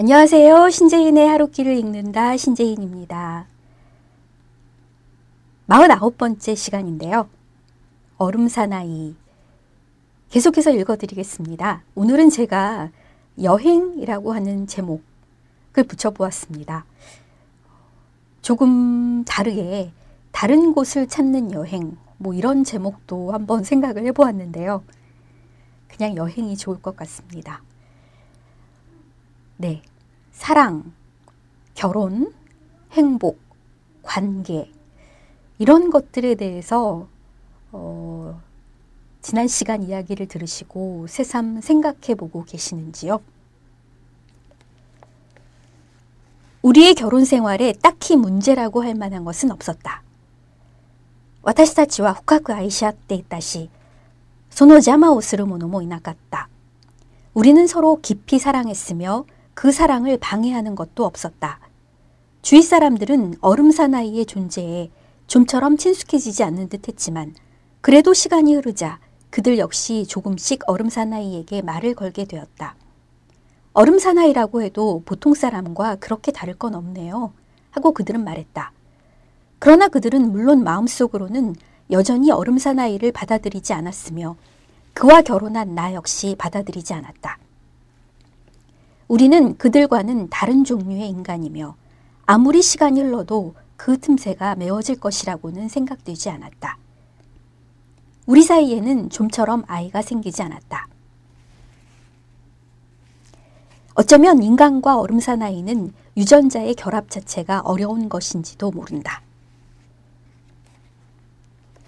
안녕하세요. 신재인의 하루길을 읽는다. 신재인입니다. 49번째 시간인데요. 얼음사나이 계속해서 읽어드리겠습니다. 오늘은 제가 여행이라고 하는 제목을 붙여보았습니다. 조금 다르게 다른 곳을 찾는 여행, 이런 제목도 한번 생각을 해보았는데요. 그냥 여행이 좋을 것 같습니다. 네, 사랑, 결혼, 행복, 관계 이런 것들에 대해서 지난 시간 이야기를 들으시고 새삼 생각해보고 계시는지요? 우리의 결혼 생활에 딱히 문제라고 할 만한 것은 없었다. 私たちは深く愛し合っていたし、その邪魔をする者もいなかった. 우리는 서로 깊이 사랑했으며 그 사랑을 방해하는 것도 없었다. 주위 사람들은 얼음 사나이의 존재에 좀처럼 친숙해지지 않는 듯 했지만 그래도 시간이 흐르자 그들 역시 조금씩 얼음 사나이에게 말을 걸게 되었다. 얼음 사나이라고 해도 보통 사람과 그렇게 다를 건 없네요. 하고 그들은 말했다. 그러나 그들은 물론 마음속으로는 여전히 얼음 사나이를 받아들이지 않았으며 그와 결혼한 나 역시 받아들이지 않았다. 우리는 그들과는 다른 종류의 인간이며 아무리 시간이 흘러도 그 틈새가 메워질 것이라고는 생각되지 않았다. 우리 사이에는 좀처럼 아이가 생기지 않았다. 어쩌면 인간과 얼음 사나이는 유전자의 결합 자체가 어려운 것인지도 모른다.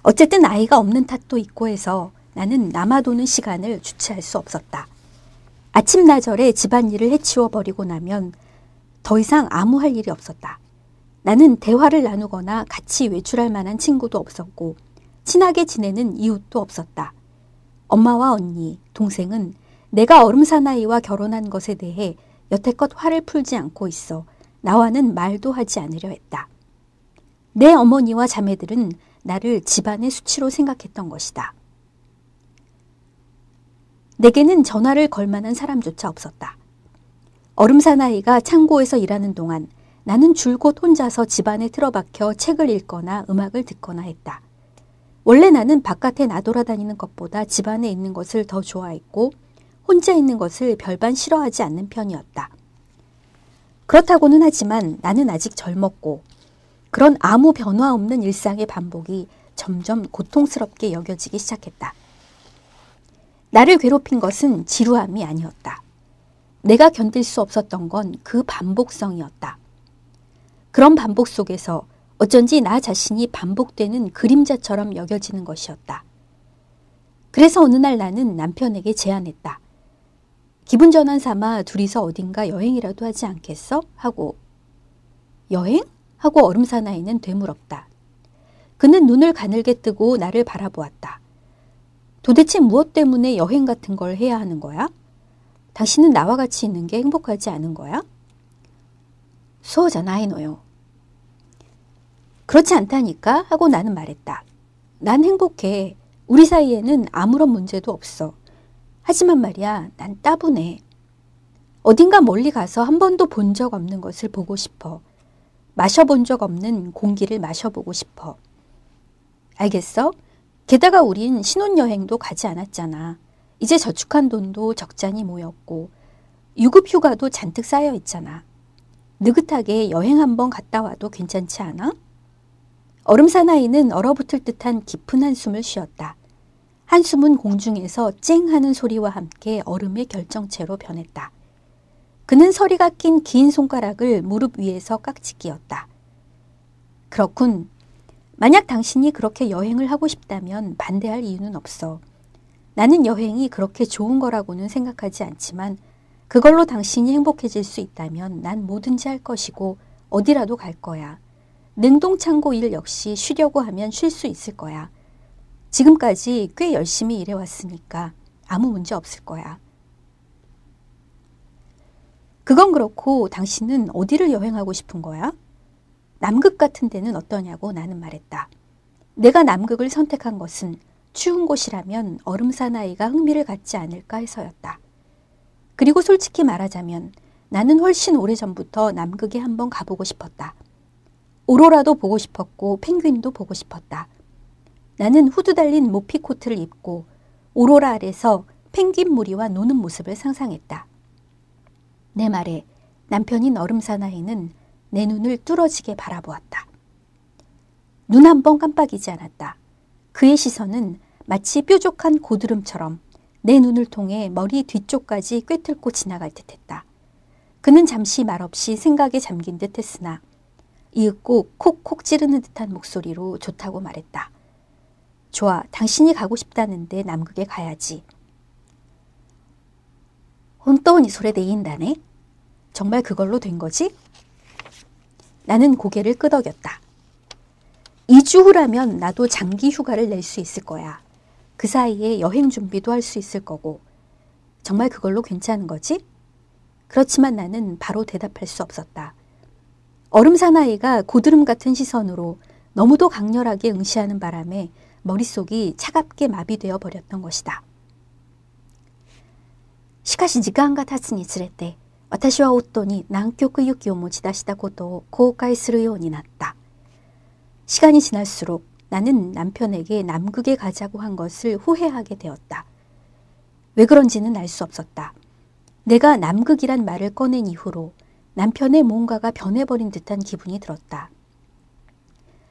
어쨌든 아이가 없는 탓도 있고 해서 나는 남아도는 시간을 주체할 수 없었다. 아침나절에 집안일을 해치워버리고 나면 더 이상 아무 할 일이 없었다. 나는 대화를 나누거나 같이 외출할 만한 친구도 없었고 친하게 지내는 이웃도 없었다. 엄마와 언니, 동생은 내가 얼음 사나이와 결혼한 것에 대해 여태껏 화를 풀지 않고 있어 나와는 말도 하지 않으려 했다. 내 어머니와 자매들은 나를 집안의 수치로 생각했던 것이다. 내게는 전화를 걸 만한 사람조차 없었다. 얼음 사나이가 창고에서 일하는 동안 나는 줄곧 혼자서 집안에 틀어박혀 책을 읽거나 음악을 듣거나 했다. 원래 나는 바깥에 나돌아다니는 것보다 집안에 있는 것을 더 좋아했고 혼자 있는 것을 별반 싫어하지 않는 편이었다. 그렇다고는 하지만 나는 아직 젊었고 그런 아무 변화 없는 일상의 반복이 점점 고통스럽게 여겨지기 시작했다. 나를 괴롭힌 것은 지루함이 아니었다. 내가 견딜 수 없었던 건 그 반복성이었다. 그런 반복 속에서 어쩐지 나 자신이 반복되는 그림자처럼 여겨지는 것이었다. 그래서 어느 날 나는 남편에게 제안했다. 기분 전환 삼아 둘이서 어딘가 여행이라도 하지 않겠어? 하고. 여행? 하고 얼음 사나이는 되물었다. 그는 눈을 가늘게 뜨고 나를 바라보았다. 도대체 무엇 때문에 여행 같은 걸 해야 하는 거야? 당신은 나와 같이 있는 게 행복하지 않은 거야? 소잖아이노요. 그렇지 않다니까? 하고 나는 말했다. 난 행복해. 우리 사이에는 아무런 문제도 없어. 하지만 말이야, 난 따분해. 어딘가 멀리 가서 한 번도 본 적 없는 것을 보고 싶어. 마셔본 적 없는 공기를 마셔보고 싶어. 알겠어? 게다가 우린 신혼여행도 가지 않았잖아. 이제 저축한 돈도 적잖이 모였고 유급휴가도 잔뜩 쌓여 있잖아. 느긋하게 여행 한번 갔다 와도 괜찮지 않아? 얼음 사나이는 얼어붙을 듯한 깊은 한숨을 쉬었다. 한숨은 공중에서 쨍 하는 소리와 함께 얼음의 결정체로 변했다. 그는 서리가 낀 긴 손가락을 무릎 위에서 깍지 끼었다. 그렇군. 만약 당신이 그렇게 여행을 하고 싶다면 반대할 이유는 없어. 나는 여행이 그렇게 좋은 거라고는 생각하지 않지만 그걸로 당신이 행복해질 수 있다면 난 뭐든지 할 것이고 어디라도 갈 거야. 냉동창고 일 역시 쉬려고 하면 쉴 수 있을 거야. 지금까지 꽤 열심히 일해왔으니까 아무 문제 없을 거야. 그건 그렇고 당신은 어디를 여행하고 싶은 거야? 남극 같은 데는 어떠냐고 나는 말했다. 내가 남극을 선택한 것은 추운 곳이라면 얼음 사나이가 흥미를 갖지 않을까 해서였다. 그리고 솔직히 말하자면 나는 훨씬 오래전부터 남극에 한번 가보고 싶었다. 오로라도 보고 싶었고 펭귄도 보고 싶었다. 나는 후드 달린 모피 코트를 입고 오로라 아래서 펭귄 무리와 노는 모습을 상상했다. 내 말에 남편인 얼음 사나이는 내 눈을 뚫어지게 바라보았다. 눈 한 번 깜빡이지 않았다. 그의 시선은 마치 뾰족한 고드름처럼 내 눈을 통해 머리 뒤쪽까지 꿰뚫고 지나갈 듯했다. 그는 잠시 말없이 생각에 잠긴 듯했으나 이윽고 콕콕 찌르는 듯한 목소리로 좋다고 말했다. 좋아, 당신이 가고 싶다는데 남극에 가야지. 혼또니 소리 내인다네? 정말 그걸로 된 거지? 나는 고개를 끄덕였다. 2주 후라면 나도 장기 휴가를 낼 수 있을 거야. 그 사이에 여행 준비도 할 수 있을 거고. 정말 그걸로 괜찮은 거지? 그렇지만 나는 바로 대답할 수 없었다. 얼음 사나이가 고드름 같은 시선으로 너무도 강렬하게 응시하는 바람에 머릿속이 차갑게 마비되어 버렸던 것이다. しかし時間が経つにつれて私は夫に南極行きを持ち出したことを後悔するようになった. 시간이 지날수록 나는 남편에게 남극에 가자고 한 것을 후회하게 되었다. 왜 그런지는 알 수 없었다. 내가 남극이란 말을 꺼낸 이후로 남편의 뭔가가 변해버린 듯한 기분이 들었다.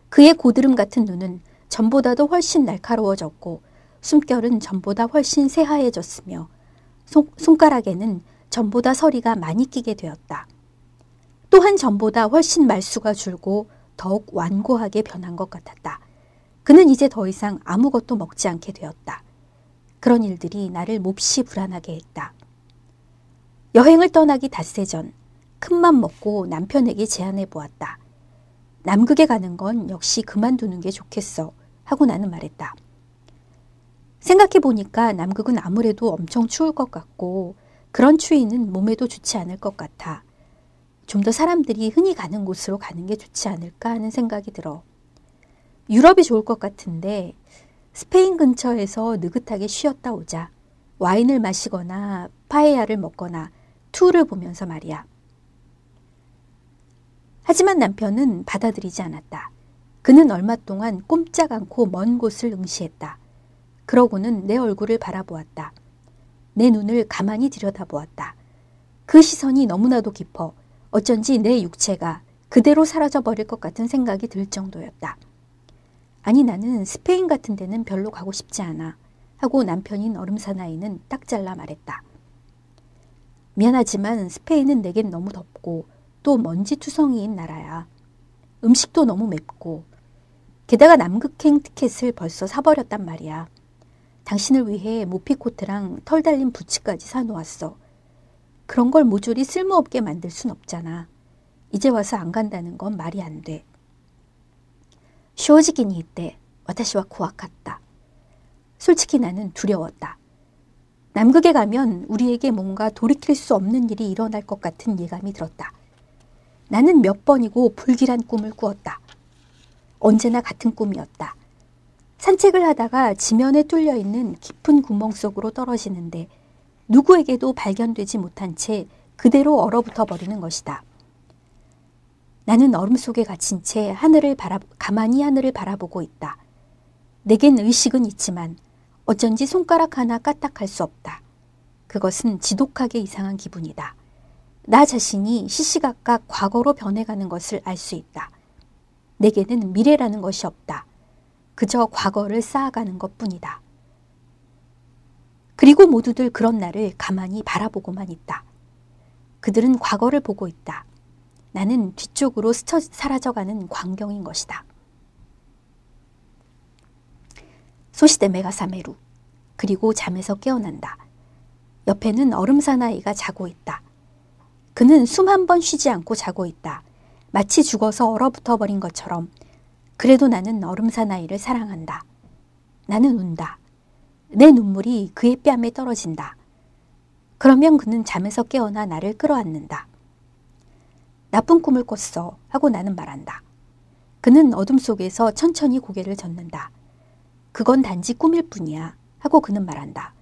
그의 고드름 같은 눈은 전보다도 훨씬 날카로워졌고 숨결은 전보다 훨씬 새하얘졌으며 손가락에는 전보다 서리가 많이 끼게 되었다. 또한 전보다 훨씬 말수가 줄고 더욱 완고하게 변한 것 같았다. 그는 이제 더 이상 아무것도 먹지 않게 되었다. 그런 일들이 나를 몹시 불안하게 했다. 여행을 떠나기 닷새 전 큰맘 먹고 남편에게 제안해 보았다. 남극에 가는 건 역시 그만두는 게 좋겠어 하고 나는 말했다. 생각해 보니까 남극은 아무래도 엄청 추울 것 같고 그런 추위는 몸에도 좋지 않을 것 같아. 좀 더 사람들이 흔히 가는 곳으로 가는 게 좋지 않을까 하는 생각이 들어. 유럽이 좋을 것 같은데 스페인 근처에서 느긋하게 쉬었다 오자. 와인을 마시거나 파에야를 먹거나 투를 보면서 말이야. 하지만 남편은 받아들이지 않았다. 그는 얼마 동안 꼼짝 않고 먼 곳을 응시했다. 그러고는 내 얼굴을 바라보았다. 내 눈을 가만히 들여다보았다. 그 시선이 너무나도 깊어 어쩐지 내 육체가 그대로 사라져버릴 것 같은 생각이 들 정도였다. 아니 나는 스페인 같은 데는 별로 가고 싶지 않아 하고 남편인 얼음 사나이는 딱 잘라 말했다. 미안하지만 스페인은 내겐 너무 덥고 또 먼지투성이인 나라야. 음식도 너무 맵고 게다가 남극행 티켓을 벌써 사버렸단 말이야. 당신을 위해 모피코트랑 털 달린 부츠까지 사놓았어. 그런 걸 모조리 쓸모없게 만들 순 없잖아. 이제 와서 안 간다는 건 말이 안 돼. 正直に言って私は怖かった. 솔직히 나는 두려웠다. 남극에 가면 우리에게 뭔가 돌이킬 수 없는 일이 일어날 것 같은 예감이 들었다. 나는 몇 번이고 불길한 꿈을 꾸었다. 언제나 같은 꿈이었다. 산책을 하다가 지면에 뚫려 있는 깊은 구멍 속으로 떨어지는데 누구에게도 발견되지 못한 채 그대로 얼어붙어 버리는 것이다. 나는 얼음 속에 갇힌 채 가만히 하늘을 바라보고 있다. 내겐 의식은 있지만 어쩐지 손가락 하나 까딱할 수 없다. 그것은 지독하게 이상한 기분이다. 나 자신이 시시각각 과거로 변해가는 것을 알 수 있다. 내게는 미래라는 것이 없다. 그저 과거를 쌓아가는 것뿐이다. 그리고 모두들 그런 나를 가만히 바라보고만 있다. 그들은 과거를 보고 있다. 나는 뒤쪽으로 스쳐 사라져가는 광경인 것이다. 소시대 메가사메루. 그리고 잠에서 깨어난다. 옆에는 얼음 사나이가 자고 있다. 그는 숨 한 번 쉬지 않고 자고 있다. 마치 죽어서 얼어붙어 버린 것처럼. 그래도 나는 얼음 사나이를 사랑한다. 나는 운다. 내 눈물이 그의 뺨에 떨어진다. 그러면 그는 잠에서 깨어나 나를 끌어안는다. 나쁜 꿈을 꿨어 하고 나는 말한다. 그는 어둠 속에서 천천히 고개를 젓는다. 그건 단지 꿈일 뿐이야 하고 그는 말한다.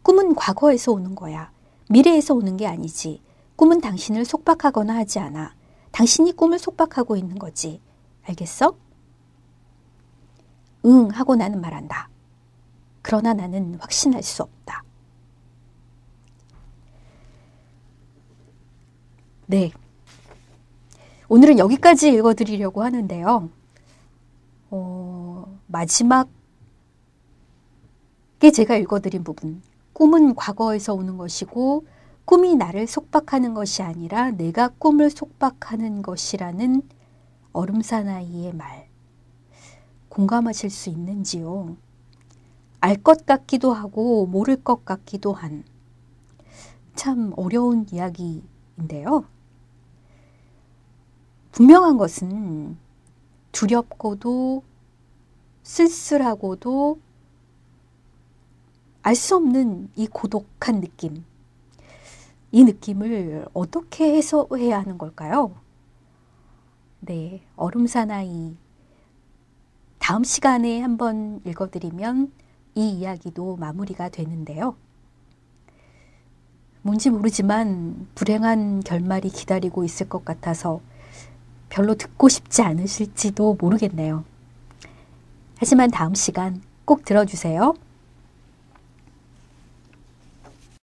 꿈은 과거에서 오는 거야. 미래에서 오는 게 아니지. 꿈은 당신을 속박하거나 하지 않아. 당신이 꿈을 속박하고 있는 거지. 알겠어? 응 하고 나는 말한다. 그러나 나는 확신할 수 없다. 네. 오늘은 여기까지 읽어드리려고 하는데요. 마지막에 제가 읽어드린 부분. 꿈은 과거에서 오는 것이고 꿈이 나를 속박하는 것이 아니라 내가 꿈을 속박하는 것이라는 얼음사나이의 말. 공감하실 수 있는지요? 알 것 같기도 하고 모를 것 같기도 한 참 어려운 이야기인데요. 분명한 것은 두렵고도 쓸쓸하고도 알 수 없는 이 고독한 느낌. 이 느낌을 어떻게 해소해야 하는 걸까요? 네, 얼음사나이. 다음 시간에 한번 읽어드리면 이 이야기도 마무리가 되는데요. 뭔지 모르지만 불행한 결말이 기다리고 있을 것 같아서 별로 듣고 싶지 않으실지도 모르겠네요. 하지만 다음 시간 꼭 들어주세요.